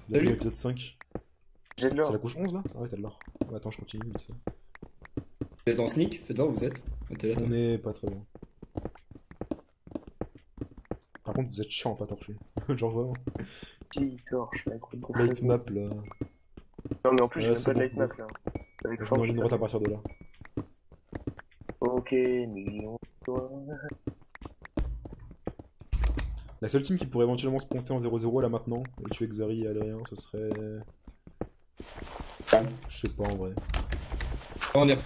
Bienvenue à l'épisode 5. J'ai de C'est l'or. la couche 11 là? Ah ouais, t'as de l'or. Ouais, attends, je continue vite fait. Vous êtes en sneak? Faites voir où vous êtes. Ah, t'es là, toi. On est pas très loin. Par contre, vous êtes chiant à pas torcher. Genre vraiment. Qui torche, mec. Light map là. Non, mais en plus, j'ai Ouais, même c'est pas de bon. light map là. Avec Je suis force. dans une droite à partir de là. Ok, million. La seule team qui pourrait éventuellement se ponter en 0-0 là maintenant et tuer Xari et Adrien, ce serait. Je sais pas en vrai. Oh, on est.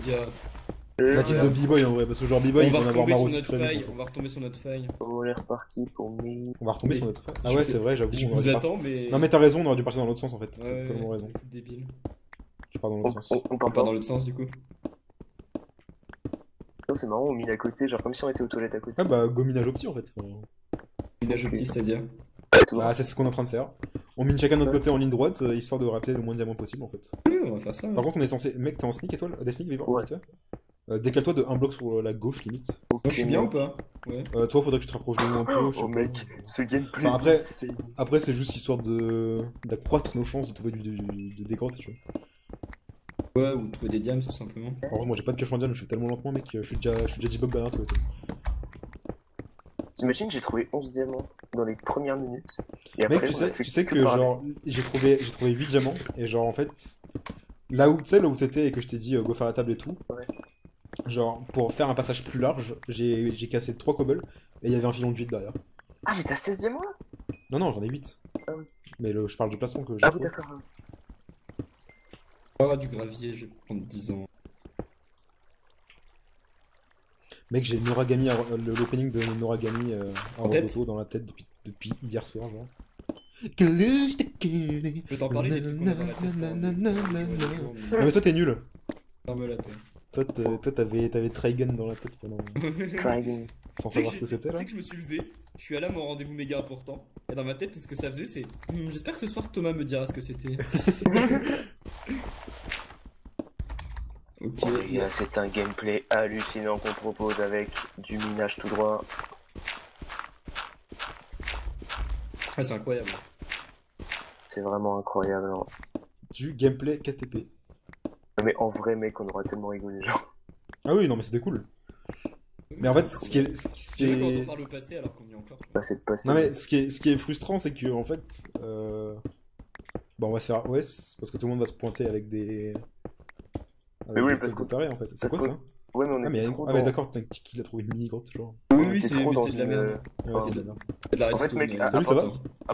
Il y a- La team de B-Boy en vrai, parce que genre B-Boy On ils va vont en avoir retomber marre sur aussi notre très vite. faille. En On fait. va retomber sur notre faille. On est reparti pour 1000. On va retomber Mais sur notre faille. Ah je ouais, fais- c'est vrai, j'avoue. Je on vous aurait dû attends, mais. Non mais t'as raison, on aurait dû partir dans l'autre sens en fait. T'as Ouais, totalement raison. débile. Je pars dans On, l'autre sens. on, on On part part dans pas. l'autre sens du coup. Non, c'est marrant, on mis à côté, genre comme si on était aux toilettes à côté. Ah bah gominage au petit en fait. Enfin, Village Ok. petit, c'est-à-dire. Tout bah c'est ce qu'on est en train de faire. On mine chacun de notre côté en ligne droite, histoire de rappeler le moins de diamants possible en fait. Oui, on va faire ça. Par contre on est censé... Mec t'es en sneak étoile? Des sneak Vivant? Ouais. Vite fait. Décale-toi de un bloc sur la gauche limite. Moi, je suis bien ou pas? Ouais. Toi faudrait que tu te rapproches de nous un peu. je sais Oh pas. mec, ce gameplay, Enfin, après- c'est... Après c'est juste histoire de d'accroître nos chances de trouver des dégrottes tu vois. Ouais, ou trouver des diams tout simplement. En vrai moi j'ai pas de pioche en diamant, je fais tellement lentement mec, je suis déjà 10 blocs derrière toi. Et tout. T'imagines, j'ai trouvé 11 diamants dans les premières minutes. Et Mec après, tu on a sais, fait tu sais que parler. genre j'ai trouvé 8 diamants et genre en fait là où tu sais là où t'étais et que je t'ai dit go faire la table et tout. Ouais. Genre pour faire un passage plus large, j'ai cassé 3 cobbles et il y avait un filon de 8 derrière. Ah, mais t'as 16 diamants là? Non non j'en ai 8. Ah oui. Mais je parle du plastron que j'ai Ah oui, trouvé. d'accord. Oh, du gravier, je vais prendre 10 ans. Mec j'ai Noragami, l'opening de Noragami à En tête Rototo dans la tête depuis hier soir genre. Je peux t'en parler des trucs qu'on a dans la tête. Non mais toi t'es nul. Ferme la tête. Toi t'avais Trigun dans la tête pendant... Dragon. sans savoir ce que c'était Tu là. sais que je me suis levé, je suis allé à mon rendez-vous méga important, et dans ma tête, tout ce que ça faisait, c'est j'espère que ce soir Thomas me dira ce que c'était. Ok. Bon, les gars, c'est un gameplay hallucinant qu'on propose avec du minage tout droit. Ah, c'est incroyable. C'est vraiment incroyable. Hein. Du gameplay KTP. Mais en vrai, mec, on aura tellement rigolé. Genre. Ah oui non mais c'était cool. Mais en fait ce qui est... C'est vrai quand on parle au passé alors qu'on y est encore. Bah, c'est passé. Non mais ce qui est frustrant c'est que en fait bon on va se faire ouais c'est parce que tout le monde va se pointer avec des Mais oui, des parce stocks de que- tarés en fait. C'est parce quoi que- ça? Ouais, mais on Ah était mais, trop ah, mais dans... d'accord, t'as qui a trouvé une mini grotte genre. on Oui, était c'est trop mais dans c'est de la une... merde. Ouais, Enfin, c'est de la merde. C'est de la En fait, redstone, mec, mais- à Salut, ça va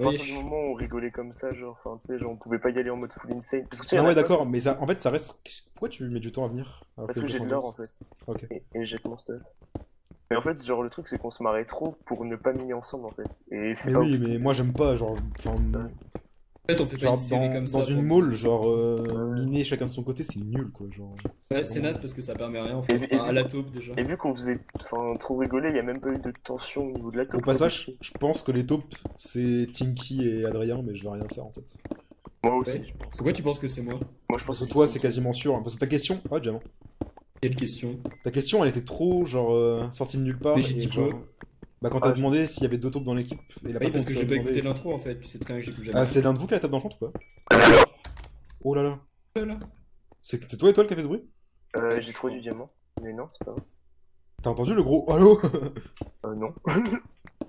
partir Oui. du moment où on rigolait comme ça, genre, enfin, tu sais, genre, on pouvait pas y aller en mode full insane. Parce que tu sais, Non y en a ouais pas- d'accord mais ça, en fait ça reste... Pourquoi tu mets du temps à venir? Alors Parce que j'ai de l'or en fait. Ok. Et j'ai mon stuff. Mais en fait, genre, le truc, c'est qu'on se marrait trop pour ne pas miner ensemble en fait. Et c'est Mais pas oui optique. mais moi j'aime pas genre... Enfin, En fait, on fait pas genre une série dans, comme ça. dans une pour- mall genre miner chacun de son côté c'est nul quoi genre. Ouais, c'est naze parce que ça permet rien en fait. Et Enfin, à la taupe déjà. Et vu qu'on faisait enfin, trop rigoler, il y a même pas eu de tension au niveau de la Au taupe. passage je pense que les taupes c'est Tinky et Adrien mais je vais rien faire en fait. Moi aussi, Ouais. je pense. Pourquoi tu penses que c'est moi? Moi, je pense Parce que toi c'est quasiment sûr, hein, parce que ta question... Ah diamant. Quelle question? Ta question, elle était trop, genre, sortie de nulle part. Mais j'ai et dit genre- quoi? Bah, quand Ah, t'as demandé s'il y avait 2 taupes dans l'équipe, et la Oui, personne parce que qui j'ai t'a pas demandé- écouté l'intro en fait. Tu sais très bien que j'écoute jamais. Ah, c'est l'un de vous qui a la table d'enchant ou pas? Oh là là. Là. C'est toi et toi qui a fait ce bruit? J'ai trouvé du diamant. Mais non, c'est pas vrai. T'as entendu le gros allô? Non.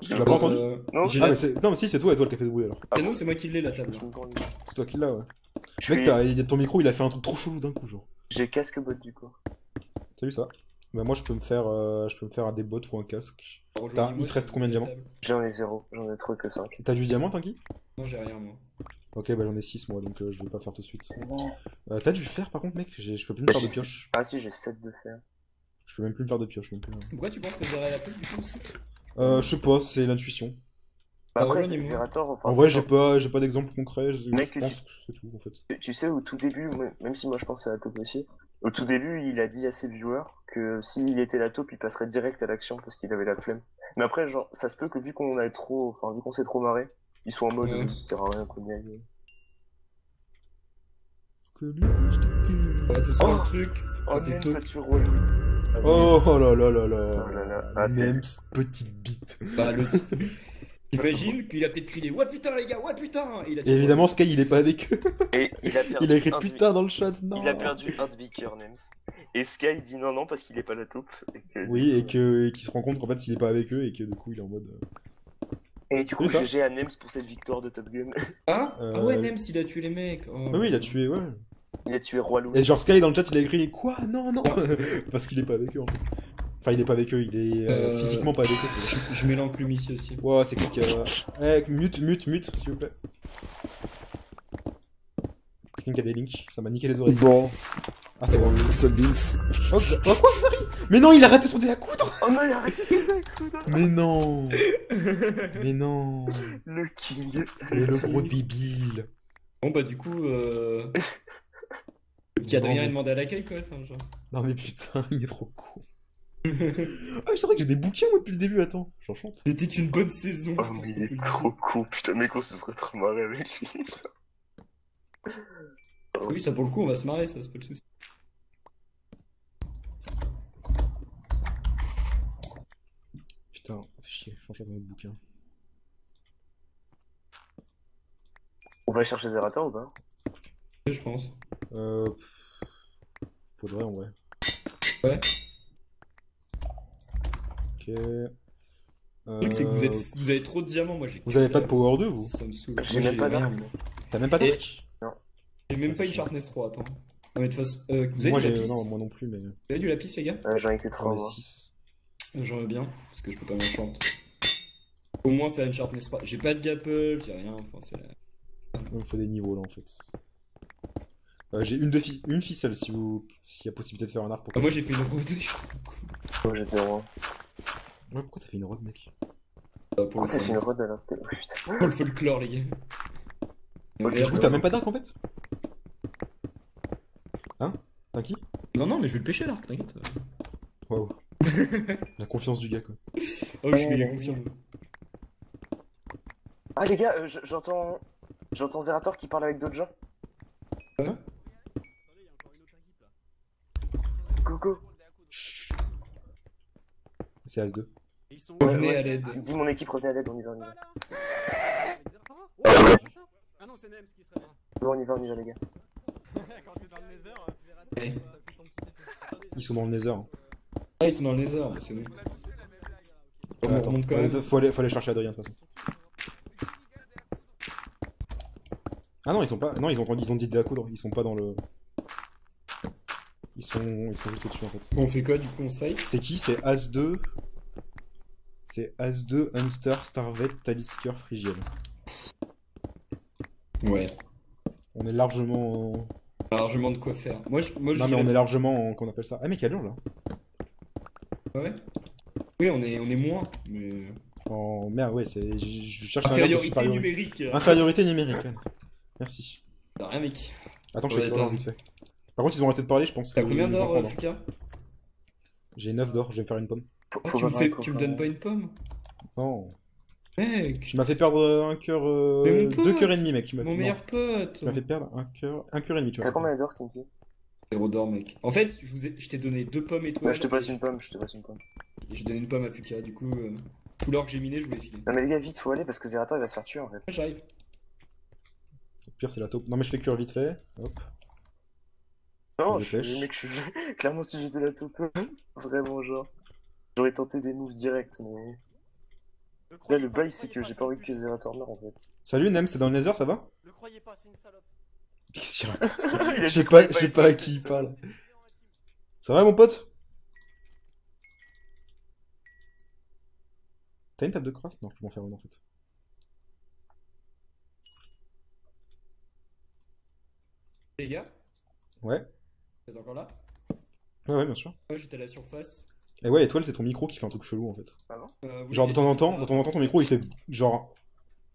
Tu l'as pas entendu? Non, j'ai Ah, la- mais c'est... Non, mais si, c'est toi et toi qui a fait ce bruit alors. Ah non, c'est moi qui l'ai la table. C'est toi qui l'as, ouais. Je Mec, suis... ton micro, il a fait un truc trop chelou d'un coup, genre. J'ai casque bot du coup. T'as vu ça? Bah, moi, je peux me faire un des bottes ou un casque. Il te reste combien de diamants? J'en ai 0, j'en ai trouvé que 5. T'as du diamant, Tanky? Non, j'ai rien moi. Ok, bah, j'en ai 6 moi, donc je vais pas faire tout de suite. C'est bon. T'as du fer par contre, mec? Je peux plus me faire de pioche. Ah si, j'ai 7 de fer. Je peux même plus me faire de pioche non plus. Pourquoi tu penses que j'aurai la taupe du coup aussi? Je sais pas, c'est l'intuition. Bah, après, rejoignez-moi. Zerator, enfin... En vrai, c'est j'ai pas d'exemple concret, Mec, je pense que c'est tout en fait. Tu sais, au tout début, même si moi je pense à la taupe aussi, au tout début, il a dit à ses viewers que s'il était la taupe, il passerait direct à l'action parce qu'il avait la flemme. Mais après, genre, ça se peut que vu qu'on a trop, enfin, vu qu'on s'est trop marré, ils soient en mode, Ouais. ça sert à rien qu'on y aille. Ouais, t'es sur Oh le truc. Oh, t'es même taupe. ça tue relou. Ah, oui. Oh là là là Oh là. là là. Ah, c'est... Même petite bite. Bah, le J'imagine qu'il a peut-être crié ouais putain les gars, ouais putain et il a dit, Et évidemment, ouais. Sky, il est pas avec eux. Et il a perdu Il a écrit un putain dans le chat, non. Il a perdu un demi-cœur, Nems. Et Sky dit non, non, parce qu'il est pas la taupe. Et que, Oui, du et coup, qu'il se rend compte qu'en fait, s'il est pas avec eux, et que du coup, il est en mode. Et du coup, C'est ça. GG à Nems pour cette victoire de Top Gun. Ah Euh, Ah ouais, Nems il a tué les mecs. Oh. Oui, il a tué, ouais. Il a tué Roi Louis. Et genre, Sky, dans le chat, il a écrit quoi? Non, non. Parce qu'il est pas avec eux, en fait. Enfin, il est pas avec eux, il est physiquement pas avec eux. Je mets l'enclume ici aussi. Wow, c'est clic. Mute, s'il vous plaît. Quelqu'un qui a des links, ça m'a niqué les oreilles. Bon, Ah, c'est bon. Sabins. Oh, quoi, Zari? Mais non, il a raté son dé à coudre! Oh non, il a arrêté ses coups. Mais non! Mais non! Le King. Mais le gros débile! Bon bah du coup, le petit Adrien est demandé à l'accueil quoi. Enfin, genre. Non mais putain, il est trop con. Ah oui, c'est vrai que j'ai des bouquins moi depuis le début, attends, j'en chante. C'était une bonne saison. Oh, je pense mais qu'on il peut est le trop dire. con. Putain, mec, on se serait trop marré avec lui. Oh, Oui, ça pour le coup, on va se marrer, ça, c'est pas le souci. Putain, fait chier, faut changer notre bouquin. On va chercher Zerator ou pas? Je pense. Faudrait en vrai. Ouais. Ok. Le truc, c'est que vous avez trop de diamants, moi j'ai. Vous avez pas de Power 2 vous? Ça me saoule. J'ai Moi, même pas rien, d'arc. moi. T'as même pas Et- d'arc? J'ai même pas une Sharpness 3, attends. Non, mais de toute façon, vous avez Moi du j'ai. lapis Non, moi non plus, mais. Vous avez du lapis, les gars? J'en ai que 3 J'en ai moi. 6. J'en veux bien, parce que je peux pas m'enchant. Au moins faire une Sharpness 3. J'ai pas de gapple, j'ai rien, enfin c'est. Il me faut des niveaux là en fait. J'ai une ficelle si s'il y a possibilité de faire un arc pour Ah, moi j'ai fait une route, Moi j'ai 0. Ouais, pourquoi t'as fait une rod mec? pour Pourquoi t'as le fait une rod alors que. Oh, putain. Pour le folklore, les gars. Oh, Mais Du coup après, t'as même pas d'arc en fait? Hein? T'as qui? Non, non, mais je vais le pêcher l'arc, t'inquiète. Waouh. La confiance du gars quoi. Oh, je suis confiant. Ah, les gars, j'entends. J'entends Zerator qui parle avec d'autres gens. Ouais. Go, go. Chut. C'est As-2. Revenez à l'aide. Il dit mon équipe, revenez à l'aide, on y va, on y va. Ah non, c'est Nems qui serait bien. Bon, on y va, les gars. Quand t'es dans le Nether, Ouais. ça fait son petit effet. Ils sont dans le Nether. Hein. Ah, ils sont dans le Nether, mais c'est bon. On Attends, remonte quand même. faut aller chercher Adrien de toute façon. Ah non, ils sont pas. Non, ils ont dit à coudre. Ils sont pas dans le. Ils sont juste au-dessus en fait. Bon, on fait quoi du coup? On se fight? C'est qui? C'est As-2. C'est As-2, Hunster, Starvet, Talisker, Phrygiel. Ouais. On est largement. Largement de quoi faire. Moi, je Non, mais on est largement en. Qu'on appelle ça? Ah, mec, il y a l'heure là. Ouais. Oui, on est moins, mais. En. Merde, ouais, c'est. Je cherche un verbe de Infériorité supériorité. numérique. Infériorité numérique, ouais. Merci. Bah, rien, mec. Attends, je Ouais, fais l'heure attends. vite fait. Par contre, ils ont arrêté de parler, je pense que. T'as combien ils d'or, entendent, hein. Fuka? J'ai 9 d'or, je vais me faire une pomme. Faut, Ah, faut tu pas me parler trop tu me fort. donnes pas une pomme? Non. Mec, Tu m'as fait perdre un cœur. Mais mon pote, 2 cœurs et demi, mec. Tu m'as mon meilleur pote. Tu m'as fait perdre un cœur et demi, tu T'as vois. combien d'or, Tinky? 0 d'or, mec. En fait, je t'ai donné 2 pommes et toi. Ouais, je te passe une pomme, je te passe une pomme. Et j'ai donné une pomme à Fuka, du coup, tout l'or que j'ai miné, je voulais filer. Non, mais les gars, vite, faut aller parce que Zerator il va se faire tuer en fait. Ouais, j'arrive. Au pire, c'est la taupe. Non, mais je fais cuire vite fait. Hop. Non, Je pêche. mec, clairement, si j'étais la taupe, vraiment, genre. J'aurais tenté des moves directs, mais. Là, le bail, c'est que j'ai pas envie que Zerator meure en fait. Salut, Nem, c'est dans le Nether, ça va? Le croyez pas, c'est une salope. Qu'est-ce qu'il raconte? Il a Je sais dit pas, qu'on je sais est pas à qui il parle. Ça va, mon pote? T'as une table de craft? Non, je peux m'en faire une en fait. Les gars, Ouais, vous êtes encore là? ouais, bien sûr. Moi, j'étais à la surface. Et ouais, étoile, c'est ton micro qui fait un truc chelou en fait. Oui, Genre, de j'ai temps en dit temps, ça. de temps en temps, ton micro il fait genre.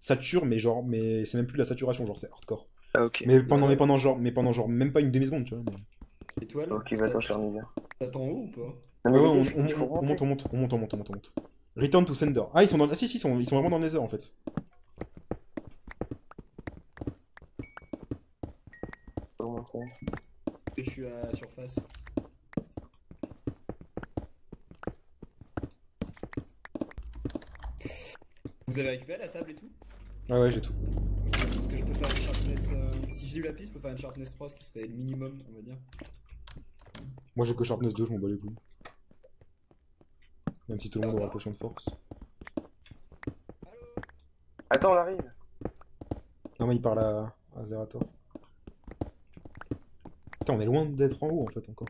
Sature, mais genre. Mais c'est même plus la saturation, genre, c'est hardcore. Ah, ok. Mais pendant genre même pas une demi-seconde, tu vois. Mais... Étoile, Ok, bah attends, je ferme les gars. t'attends en haut ou pas? Non, mais Ouais, les ouais, gars, il faut remonter. on monte. Return to sender. Ah, ils sont dans. Ah, si, ils sont vraiment dans le Nether en fait. Faut remonter. Je suis à la surface. Vous avez récupéré la table et tout? Ah ouais, j'ai tout. Parce que je peux faire une sharpness. Si j'ai eu la piste, je peux faire une sharpness 3, ce qui serait le minimum, on va dire. Moi j'ai que Sharpness 2, je m'en bats les couilles. Même si tout le monde aura potion de force. Attends, on arrive. Non mais il parle à Zerator. Putain, on est loin d'être en haut en fait encore.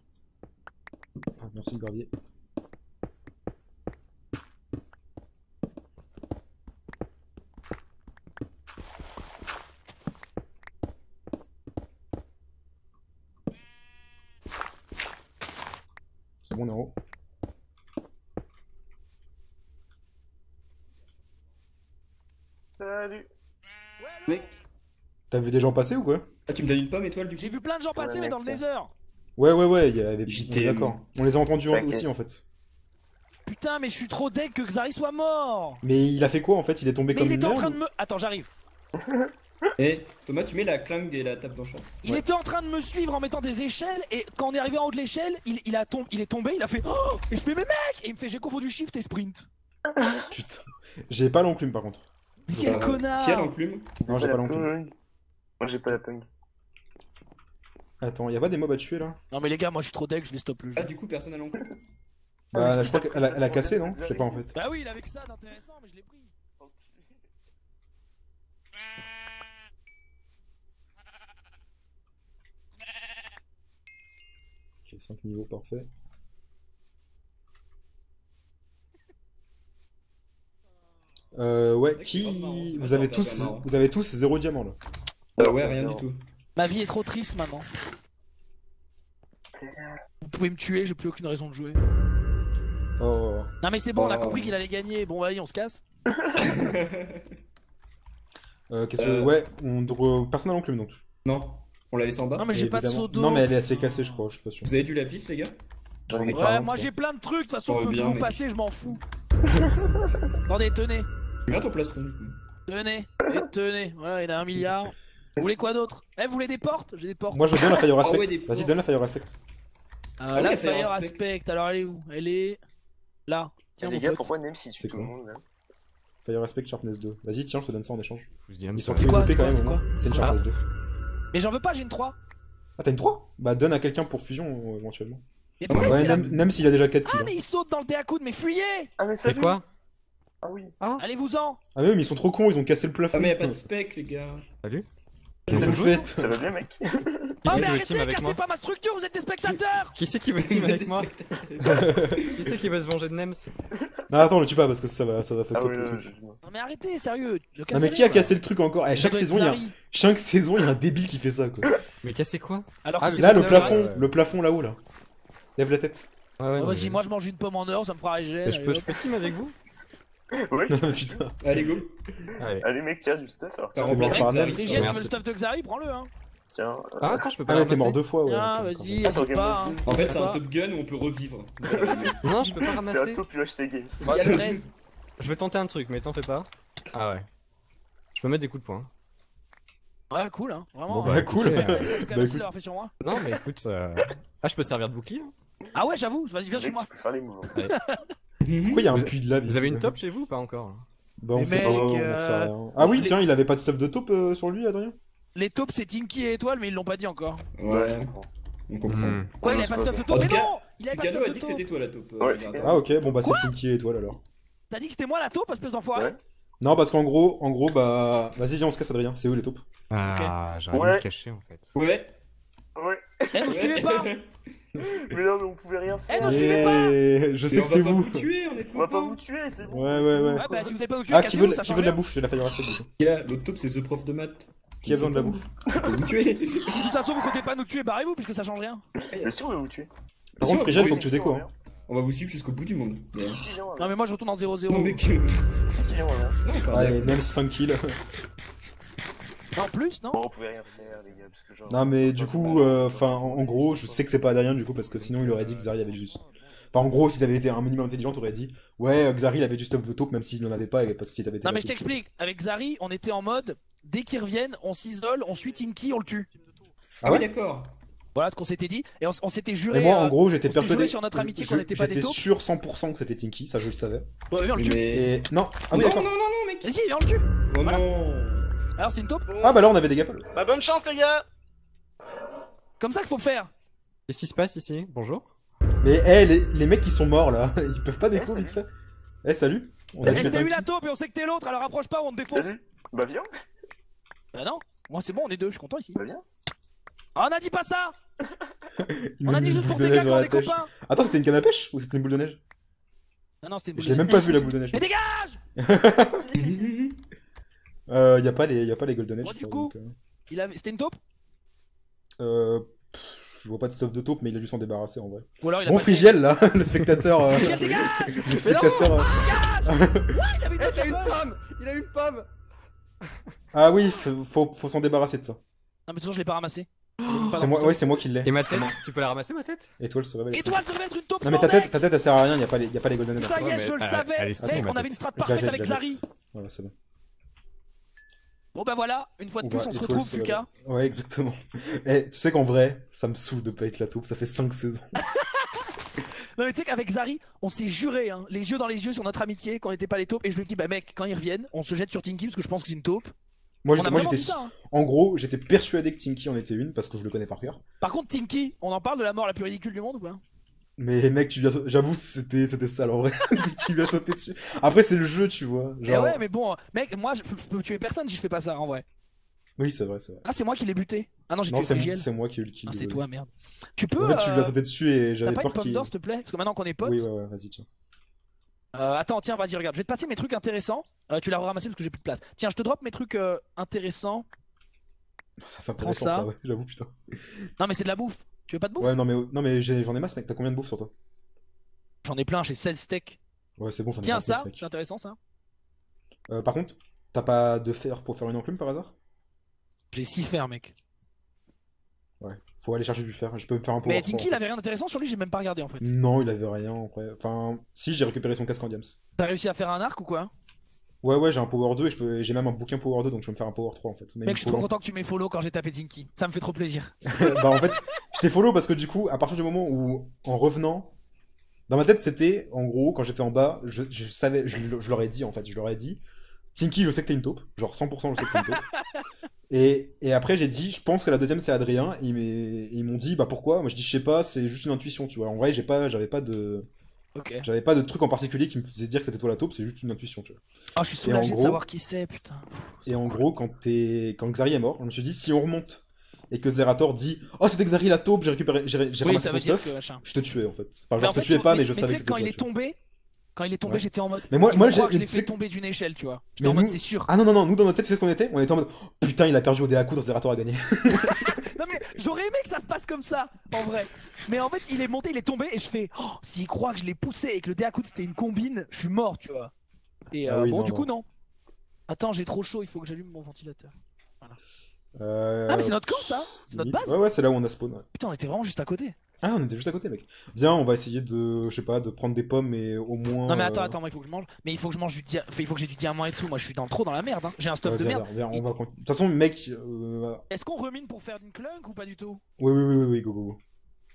Ah, merci le gravier. C'est bon, on est en haut. Salut. Mec, T'as vu des gens passer ou quoi? ah, tu me donnes une pomme étoile du coup? J'ai vu plein de gens passer, Ouais, mais dans le tiens. Nether. Ouais, il y avait JT, on est d'accord. On les a entendus T'inquiète. aussi en fait. Putain, mais je suis trop deg que Xari soit mort. Mais il a fait quoi en fait? Il est tombé Mais comme il une était en merde train de me. Attends, j'arrive. Eh, Thomas, tu mets la clingue et la table d'enchant. Il était en train de me suivre en mettant des échelles, et quand on est arrivé en haut de l'échelle, il est tombé, il a fait oh. Et je fais mais mec. Et il me fait j'ai confondu shift et sprint. Putain. J'ai pas l'enclume par contre. Mais quel Qui a connard. l'enclume? Non, j'ai la pas l'enclume. pung. Moi j'ai pas la pung. Attends, y'a pas des mobs à tuer là? Non mais les gars, moi je suis trop deg, je les stoppe le jeu. Ah, du coup, personne à l'enclume? Bah, je crois qu'elle a cassé, non? Je sais pas en fait. Bah oui, il avait que ça d'intéressant, mais je l'ai pris. Ok, 5 niveaux, parfait. Ouais, qui. Vous avez tous 0 diamant là. Ah ouais, rien du tout. Ma vie est trop triste maintenant. Vous pouvez me tuer, j'ai plus aucune raison de jouer. Oh. Non mais c'est bon, on a Oh. compris qu'il allait gagner. Bon, vas-y, on se casse. Qu'est-ce que. Ouais, personne à l'enclume donc. Non, on l'a laissé en bas. Non mais j'ai pas de Évidemment. seau d'eau. Non, mais elle est assez cassée, je crois, je suis pas sûr. Vous avez du lapis, les gars? J'en ai Ouais, Ouais, carrément, moi toi. j'ai plein de trucs, de toute façon Oh, je peux bien, plus vous mec. passer, je m'en fous. Attendez, tenez, Bien ton plastron du coup. tenez, et tenez, voilà, il a 1 milliard. Vous voulez quoi d'autre? Eh, vous voulez des portes? J'ai des portes. Moi je donne la Fire Ah Aspect. ouais, des Vas-y, portes. donne la Fire Aspect. Ah, oui, la la Fire Fire Aspect. Aspect, alors elle est où? Elle est là. Tiens, Les mon gars, pote. pourquoi Nem si C'est tu tout le quoi monde là Fire Aspect Sharpness 2. Vas-y, tiens, je te donne ça en échange. Je vous dis, Ils sont ça. fait quoi, OP c'est quand quoi, même, c'est au moins. quoi C'est une Sharpness 2. Mais j'en veux pas, j'ai une 3. Ah, t'as une 3? Bah, donne à quelqu'un pour fusion éventuellement. Mais Ah, pourquoi Ouais, il fait la- même s'il a déjà 4 kills. Ah, mais il saute dans le dé à coude, mais fuyez! Ah mais C'est salut. quoi? Ah oui. Allez-vous-en! Ah, mais ils sont trop cons, ils ont cassé le plafond. Ah, mais y'a pas de spec, les gars. Salut? Qu'est-ce que vous faites? Ça va bien mec. Qui Oh, c'est mais qui veut arrêtez, team avec cassez moi? pas ma structure, vous êtes des spectateurs! Qui c'est qui veut Vous team êtes avec des moi? spectateurs. Qui c'est qui veut se venger de Nems? Non, attends, le tue pas parce que ça va fuck Ah up oui, le non, truc. je- Non, mais arrêtez, sérieux! Non, mais qui a cassé le truc encore? Eh, chaque saison, il y a un débile qui fait ça quoi. Mais casser quoi? Alors Ah, que mais c'est Là, pas le de- plafond, ouais. le plafond là-haut là. Lève la tête. Ouais, ouais, Oh, mais- vas-y, moi je mange une pomme en or, ça me fera régénérer. Je peux team avec vous? Ouais. Putain. Allez, go. Allez. Allez mec, tiens du stuff alors T'as tiens. remplacé mort par Xari. Nems. Rigel, tu veux Merci. le stuff de Xari, prends-le hein! Tiens. Ah, attends, je peux pas Ah, mais t'es ramasser. mort 2 fois, ouais. Ah, ok, vas-y, Attends, hésite pas! Game hein. En fait, c'est un Pas. Top Gun où on peut revivre. Non, je peux pas C'est un ramasser. top UHC Games. Bah, Il y a le 13. Je vais tenter un truc, mais t'en fais pas. Ah ouais. Je peux mettre des coups de poing. Ouais, cool hein, vraiment. Bon, bah, Ouais, cool. écoutez, En tout cas, Bah, merci écoute. d'avoir fait sur moi. Non, mais écoute. Ah, je peux servir de bouclier? Ah ouais, j'avoue, vas-y, viens sur Mec, moi. tu peux faire les moves. Pourquoi il y a un puits de lave ici Vous avez une là top chez vous ou pas encore? Bah, on Mais sait pas, mec, on sait rien. Ah oui, je tiens, il avait pas de stuff de taupe sur lui, Adrien? Les taupes c'est Tinky et Étoile, mais ils l'ont pas dit encore. Ouais, je comprends. on comprend. Hmm. Quoi, il Ouais, avait pas c'est stuff de pas taupe? En Mais tout cas, non! Il avait pas Picado a stuff dit de que c'était taupe! toi la taupe. Ouais. Regarde. Ah ok, bon bah c'est Tinky et étoile alors. T'as dit que c'était moi la taupe, espèce d'enfoiré? Ouais. Non, parce qu'en gros, bah... Vas-y, viens, on se casse, Adrien. C'est où les taupes? Ah, j'aurais dû Ouais. me cacher en fait. Ouais. Ouais. Eh, vous suivez pas? Mais non, mais on pouvait rien Eh, non, faire. suivez pas. Et je sais Mais que on c'est va pas vous. vous tuer, on est On va pas contents. vous tuer, c'est bon. Ouais, c'est ouais, bon. ouais. Ouais, bah si vous avez pas nous tuer, Ah, qui veut, cassez-vous, ça qui change veut de la rien. bouffe? J'ai la Fire Aspect du coup. Et là, l'autre taupe, c'est The Prof de maths. Qui a besoin de la bouffe? On peut vous tuer. De toute façon, vous comptez pas nous tuer, barrez-vous, puisque ça change rien. Bien sûr, on va vous tuer. Par contre, Frigel, faut que tu Qui déco. vient, Hein. On va vous suivre jusqu'au bout du monde. Mais- Qui vient, Non, mais moi je retourne en 0-0. Non, mec. Qui vient, voilà. Non, enfin, Allez, même 5 kills. En plus, non? Bon, on pouvait rien faire, les gars, parce que genre. Non, mais du coup, enfin, en gros, je sais que c'est pas Adrien du coup, parce que sinon il aurait dit que Xari avait juste. Enfin, en gros, si t'avais été un minimum intelligent, t'aurais dit ouais, Xari il avait du stuff de taupe, même s'il en avait pas, et parce qu'il t'avait été. Non, mais la je taupe. t'explique. Avec Xari, on était en mode dès qu'ils reviennent, on s'isole, on suit Tinky, on le tue. Ah oui, d'accord. Voilà ce qu'on s'était dit. Et on s'était juré. Et moi, en gros, j'étais on s'était persuadé. juré sur notre amitié qu'on n'était pas des J'étais taupes. sûr 100% que c'était Tinky, ça je le savais. Ouais, viens, on le tue. Mais. Et non, ah oui, Non, d'accord. non, non, non, mec. mec. Vas-y, viens, on le tue. Oh Voilà. non. Alors, c'est une taupe. Ah bah là on avait des gapples. Bah bonne chance les gars. Comme ça qu'il faut faire. Qu'est-ce qui se passe ici? Bonjour. Mais les mecs qui sont morts là, ils peuvent pas déco salut. vite fait. Eh salut. On Eh, a Eh, tué t'as eu un la qui. taupe et on sait que t'es l'autre, alors approche pas ou on te défonce. Salut. Bah viens. Bah non, moi c'est bon, on est deux, je suis content ici. Bah viens. Ah, on a dit pas ça. Il On m'a a mis dit une juste pour boule de tes gars neige dans quand on la est pêche. copains. Attends, c'était une canne à pêche ou c'était une boule de neige? Ah non, c'était une Je boule l'ai de même neige. pas vu la boule de neige. Mais dégage. Y a pas les golden edge. Bon, du je crois, coup. donc, C'était une taupe. je vois pas de stuff de taupe, mais il a dû s'en débarrasser en vrai. Ou alors il a Bon pas Frigiel là, le spectateur. Frigiel, dégage. Le spectateur. Il avait une Eh taupe t'as une là. pomme. Il a une pomme. Ah oui, faut s'en débarrasser de ça. Non, mais de toute façon, je l'ai pas ramassé. C'est moi, ouais, c'est moi qui l'ai. Et ma tête, tu peux la ramasser ma tête? Étoile se révèle. Étoile, ça devait être une taupe. Non mais sans ta deck. tête elle sert à rien, y a pas les golden edge. Putain, Ouais, yes, mais je le elle- savais. elle est stylée, Mec, ma on avait tête. une strat Je la parfaite jette, avec je la Zari. jette. Voilà, c'est bon. Bon bah voilà, une fois de plus, Ouais, on se étoile retrouve, se Lucas. révèle. Ouais, exactement. Eh, tu sais qu'en vrai, ça me saoule de pas être la taupe, ça fait 5 saisons. Non mais tu sais qu'avec Zari, on s'est juré, hein, les yeux dans les yeux sur notre amitié quand on était pas les taupes. Et je lui dis, bah mec, quand ils reviennent, on se jette sur Tinky parce que je pense que c'est une taupe. Moi On a j'étais vraiment dit ça. Hein. en gros, j'étais persuadé que Tinky en était une parce que je le connais par cœur. Par contre, Tinky, on en parle de la mort la plus ridicule du monde ou pas? Mais mec, j'avoue, c'était sale en vrai. Tu lui as sauté dessus. Après, c'est le jeu, tu vois. Eh Genre... ouais, mais bon, mec, moi je peux tuer personne si je fais pas ça en vrai. Oui, c'est vrai, c'est vrai. Ah, c'est moi qui l'ai buté. Ah non, j'ai Non, tué Frigiel. c'est moi qui ai eu le kill. Ah, c'est désolé. toi, merde. Tu peux. En fait, tu lui as sauté dessus et T'as j'avais pas une peur pomme qu'il. d'or, s'il te plaît? Parce que maintenant qu'on est potes. Oui, ouais, vas-y, tiens. Attends, tiens, vas-y, regarde. Je vais te passer mes trucs intéressants. Tu l'as ramassé parce que j'ai plus de place. Tiens, je te drop mes trucs intéressants. Ça, c'est intéressant, ça. ça, ouais, j'avoue, putain. Non, mais c'est de la bouffe. Tu veux pas de bouffe? Ouais, non, mais j'en ai masse, mec. T'as combien de bouffe sur toi? J'en ai plein, j'ai 16 steaks. Ouais, c'est bon, j'en ai Tiens, 29, ça, mec. c'est intéressant ça. Par contre, t'as pas de fer pour faire une enclume par hasard? J'ai 6 fers, mec. Ouais, faut aller chercher du fer. Je peux me faire un power Mais 3, Tinky, en il fait. avait rien d'intéressant sur lui, j'ai même pas regardé en fait. Non, il avait rien après. Enfin, si, j'ai récupéré son casque en diams. T'as réussi à faire un arc ou quoi? Ouais, j'ai un power 2 et j'ai même un bouquin power 2 donc je peux me faire un power 3 en fait. Mais Mec, il je suis faut trop l'en- content que tu m'aies follow quand j'ai tapé Tinky. Ça me fait trop plaisir. Bah en fait, je t'ai follow parce que du coup, à partir du moment où, en revenant, dans ma tête c'était, en gros, quand j'étais en bas, je savais, je leur ai dit en fait, je leur ai dit, Tinky, je sais que t'es une taupe, genre 100% je sais que t'es une taupe. Et après j'ai dit, je pense que la deuxième c'est Adrien, et ils m'ont dit, bah pourquoi? Moi je dis, je sais pas, c'est juste une intuition, tu vois. En vrai, Ok. j'avais pas de truc en particulier qui me faisait dire que c'était toi la taupe, c'est juste une intuition, tu vois. Oh, je suis Et en soulagé de gros- savoir qui c'est, putain. Et en gros, quand Xari est mort, je me suis dit, si on remonte et que Zerator dit, oh c'était Xari la taupe, j'ai Oui, ramassé ça son veut dire stuff, que machin. je te tuais en fait. Enfin, Mais genre, en je te fait, tuais pas, mais je tu savais sais que quand c'était il toi. est tu vois. tombé, Ouais. j'étais en mode. Mais moi, je crois j'ai- que je l'ai tu sais fait que- tomber d'une échelle, tu vois. J'étais Mais en mode, nous- c'est sûr. Ah non, nous dans notre tête, tu sais ce qu'on était? On était en mode, oh, putain, il a perdu au dé à coudre, Zerator a gagné. Non mais j'aurais aimé que ça se passe comme ça, en vrai. Mais en fait, il est monté, il est tombé, et je fais, oh, s'il croit que je l'ai poussé et que le dé à coude c'était une combine, je suis mort, tu vois. Et Ah oui, bon, non, du coup, non. non. Attends, j'ai trop chaud, il faut que j'allume mon ventilateur. Ah, Euh... mais c'est notre camp ça? C'est notre limite. base? Ouais, c'est là où on a spawn. Ouais. Putain, on était vraiment juste à côté. Ah, on était juste à côté, mec. Viens, on va essayer de, je sais pas, de prendre des pommes et au moins. Non mais attends, moi il faut que je mange. Mais il faut que je mange du diamant. Enfin, il faut que j'ai du diamant et tout. Moi je suis trop dans la merde. Hein. J'ai un stuff de viens, merde. viens, on va. De toute façon, mec. Est-ce qu'on remine pour faire une clunk ou pas du tout? Oui, go.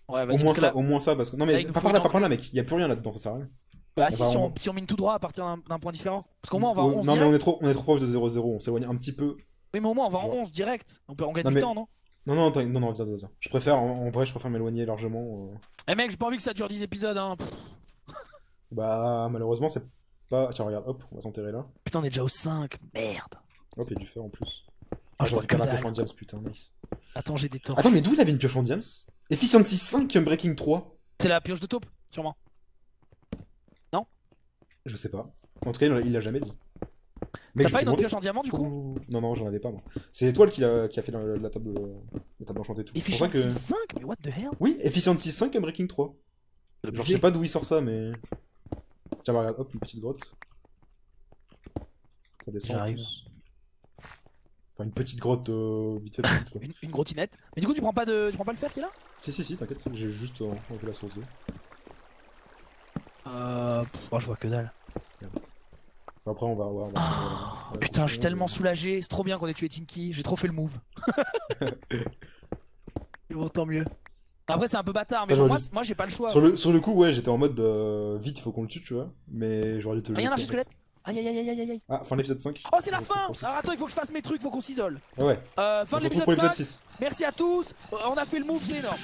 Ouais, Au vas-y. moins parce que ça, là- au moins ça, parce que. Non, Là, mais il nous pas faut par là, une pas par là, mec. Y a plus rien là-dedans, ça sert à rien. Bah, on va- si on mine tout droit à partir d'un point différent. Parce qu'au moins on va en Oh, 11 non, mais direct. on est trop proche de 0-0, on s'éloigne un petit peu. Oui, mais au moins on va en Ouais. 11 direct. On gagne Non, du mais- temps, non? Non, viens. Je préfère, en vrai, je préfère m'éloigner largement. Eh mec, j'ai pas envie que ça dure 10 épisodes. Hein. Pff, Bah, malheureusement, c'est pas. Tiens, regarde, hop, on va s'enterrer là. Putain, on est déjà au 5. Merde. Hop, il y a du fer en plus. Ah, Ah, je j'ai vois que récupéré la dalle. pioche en diams, putain, nice. Attends, j'ai des torches. Attends, mais d'où il avait une pioche en diams? Efficiency 5, Breaking 3? C'est la pioche de taupe, sûrement. Je sais pas. En tout cas, il l'a jamais dit. T'as Mec, je pas vais une te autre demander- pioche en diamant du coup? Non, j'en avais pas, moi. C'est Étoile qui a fait la table enchantée et tout. C'est pour ça Efficiency que. 5? Mais what the hell? Oui, Efficiency 5, Breaking 3. Genre, je sais pas d'où il sort ça, mais. Tiens, bah, regarde, hop, une petite grotte. Ça descend en J'arrive. plus. Enfin, une petite grotte vite fait petite, quoi. Une grottinette. Mais du coup, tu prends pas le fer qui est là? Si, t'inquiète, j'ai juste enlevé la source d'eau. Oh, je vois que dalle. Après, on va voir. Oh, putain, je suis tellement soulagé. C'est trop bien qu'on ait tué Tinky. J'ai trop fait le move. Et bon, tant mieux. Après, c'est un peu bâtard, mais Attends, bon, j'aurais moi j'ai pas le choix. Sur le coup, ouais, j'étais en mode vite, faut qu'on le tue, tu vois. Mais j'aurais dû te le Ah, y'en a un laisser, en squelette. fait. Aïe aïe aïe aïe aïe aïe. Ah, fin de l'épisode 5. Oh c'est la Donc, fin. pour six. Alors attends, il faut que je fasse mes trucs, faut qu'on s'isole. Ah ouais, Fin on de se retrouve l'épisode pour l'épisode 5. 6. Merci à tous. On a fait le move, c'est énorme.